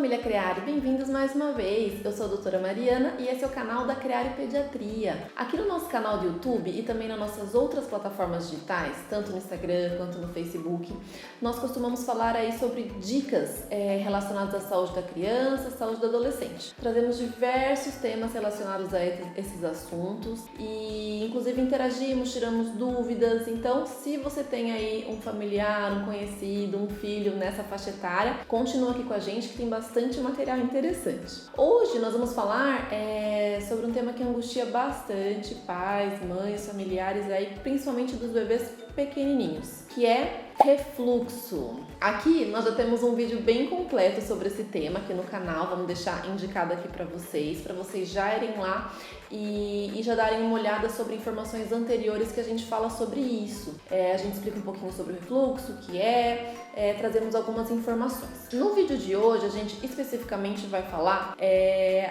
família Creare, bem-vindos mais uma vez. Eu sou a doutora Mariana e esse é o canal da Creare Pediatria. Aqui no nosso canal do YouTube e também nas nossas outras plataformas digitais, tanto no Instagram quanto no Facebook, nós costumamos falar aí sobre dicas relacionadas à saúde da criança, saúde do adolescente. Trazemos diversos temas relacionados a esses assuntos e inclusive interagimos, tiramos dúvidas. Então, se você tem aí um familiar, um conhecido, um filho nessa faixa etária, continua aqui com a gente que tem bastante material interessante. Hoje nós vamos falar sobre um tema que angustia bastante pais, mães, familiares aí, principalmente dos bebês pequenininhos, que é refluxo. Aqui nós já temos um vídeo bem completo sobre esse tema aqui no canal, vamos deixar indicado aqui para vocês já irem lá e já darem uma olhada sobre informações anteriores que a gente fala sobre isso. A gente explica um pouquinho sobre o refluxo, o que trazemos algumas informações. No vídeo de hoje a gente especificamente vai falar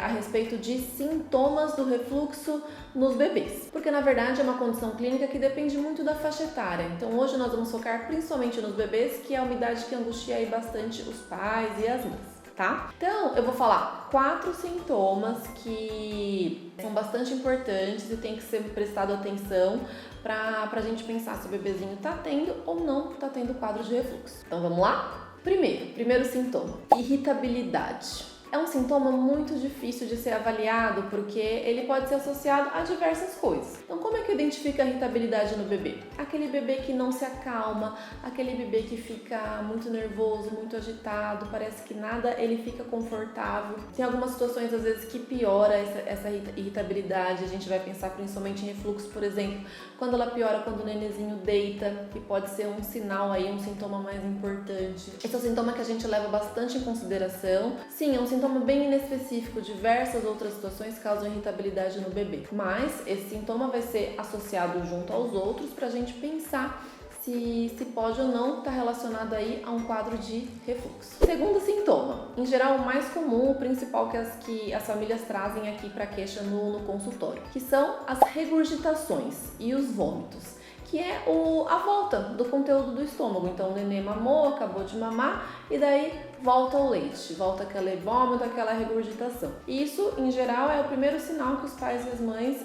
a respeito de sintomas do refluxo nos bebês, porque na verdade é uma condição clínica que depende muito da faixa etária. Então hoje nós vamos focar principalmente nos bebês, que é a umidade que angustia aí bastante os pais e as mães. Tá? Então, eu vou falar 4 sintomas que são bastante importantes e tem que ser prestado atenção pra gente pensar se o bebezinho tá tendo ou não tá tendo quadro de refluxo. Então, vamos lá? Primeiro sintoma, irritabilidade. É um sintoma muito difícil de ser avaliado porque ele pode ser associado a diversas coisas. Então, como é que identifica a irritabilidade no bebê? Aquele bebê que não se acalma, aquele bebê que fica muito nervoso, muito agitado, parece que nada ele fica confortável. Tem algumas situações, às vezes, que piora essa irritabilidade. A gente vai pensar principalmente em refluxo, por exemplo, quando ela piora quando o nenenzinho deita, que pode ser um sinal aí, um sintoma mais importante. Esse é um sintoma que a gente leva bastante em consideração. Sim, é um sintoma bem inespecífico, diversas outras situações causam irritabilidade no bebê, mas esse sintoma vai ser associado junto aos outros para a gente pensar se pode ou não estar relacionado aí a um quadro de refluxo. Segundo sintoma, em geral o mais comum, o principal que as famílias trazem aqui para queixa no consultório, que são as regurgitações e os vômitos, que é a volta do conteúdo do estômago. Então o neném mamou, acabou de mamar e daí volta o leite, volta aquele vômito, aquela regurgitação. Isso, em geral, é o primeiro sinal que os pais e as mães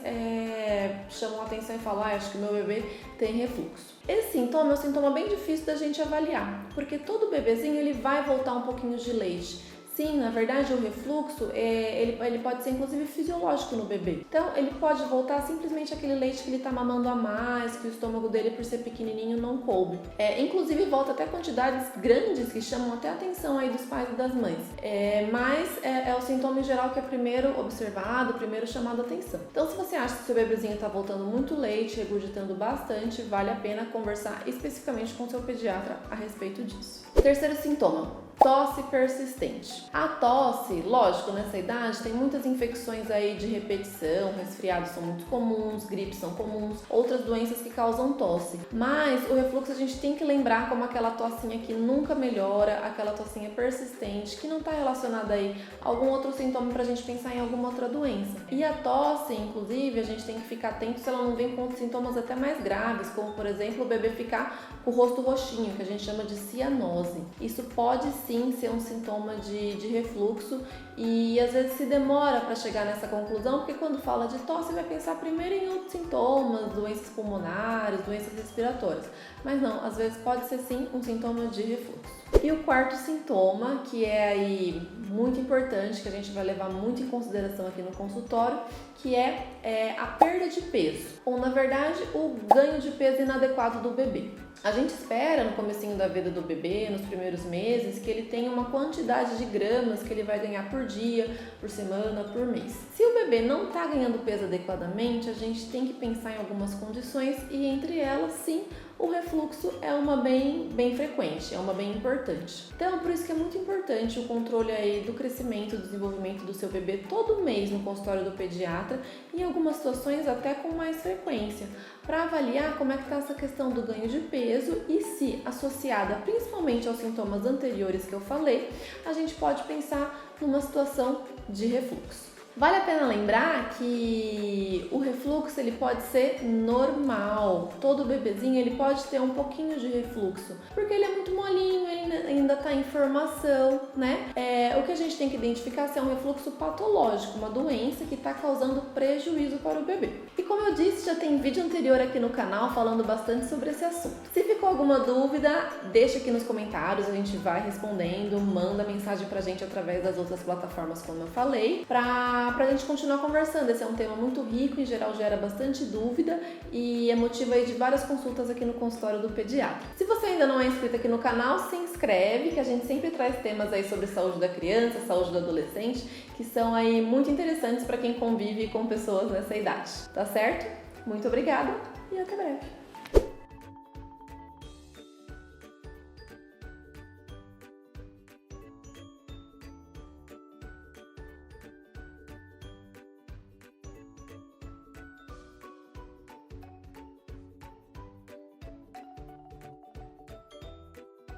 chamam a atenção e falam: acho que meu bebê tem refluxo. Esse sintoma é um sintoma bem difícil da gente avaliar, porque todo bebezinho ele vai voltar um pouquinho de leite. Sim, na verdade o refluxo ele pode ser inclusive fisiológico no bebê. Então ele pode voltar simplesmente aquele leite que ele está mamando a mais, que o estômago dele por ser pequenininho não coube. Inclusive volta até quantidades grandes que chamam até a atenção aí dos pais e das mães. Mas é o sintoma em geral que é primeiro observado, primeiro chamado a atenção. Então se você acha que seu bebezinho está voltando muito leite, regurgitando bastante, vale a pena conversar especificamente com seu pediatra a respeito disso. Terceiro sintoma, tosse persistente. A tosse, lógico, nessa idade tem muitas infecções aí de repetição, resfriados são muito comuns, gripes são comuns, outras doenças que causam tosse. Mas o refluxo a gente tem que lembrar como aquela tossinha que nunca melhora, aquela tossinha persistente, que não está relacionada aí a algum outro sintoma pra gente pensar em alguma outra doença. E a tosse, inclusive, a gente tem que ficar atento se ela não vem com sintomas até mais graves, como por exemplo o bebê ficar com o rosto roxinho, que a gente chama de cianose. Isso pode sim ser um sintoma de refluxo e às vezes se demora para chegar nessa conclusão, porque quando fala de tosse vai pensar primeiro em outros sintomas, doenças pulmonares, doenças respiratórias, mas não, às vezes pode ser sim um sintoma de refluxo. E o quarto sintoma, que é aí muito importante, que a gente vai levar muito em consideração aqui no consultório, que é a perda de peso, ou na verdade o ganho de peso inadequado do bebê. A gente espera no comecinho da vida do bebê, nos primeiros meses, que ele tenha uma quantidade de gramas que ele vai ganhar por dia, por semana, por mês. Se o bebê não está ganhando peso adequadamente, a gente tem que pensar em algumas condições e entre elas, sim, o refluxo é uma bem frequente, é uma bem importante. Então, por isso que é muito importante o controle aí do crescimento, do desenvolvimento do seu bebê todo mês no consultório do pediatra, em algumas situações até com mais frequência, para avaliar como é que está essa questão do ganho de peso e se associada principalmente aos sintomas anteriores que eu falei, a gente pode pensar numa situação de refluxo. Vale a pena lembrar que o refluxo ele pode ser normal. Todo bebezinho ele pode ter um pouquinho de refluxo, porque ele é muito molinho, ele ainda está em formação, né? O que a gente tem que identificar se é um refluxo patológico, uma doença que está causando prejuízo para o bebê. E como eu disse, já tem vídeo anterior aqui no canal falando bastante sobre esse assunto. Se ficou alguma dúvida, deixa aqui nos comentários, a gente vai respondendo, manda mensagem pra gente através das outras plataformas, como eu falei, pra gente continuar conversando. Esse é um tema muito rico, em geral gera bastante dúvida e é motivo aí de várias consultas aqui no consultório do pediatra. Se você ainda não é inscrito aqui no canal, se inscreve, que a gente sempre traz temas aí sobre saúde da criança, saúde do adolescente, que são aí muito interessantes para quem convive com pessoas nessa idade, tá certo? Muito obrigada e até breve!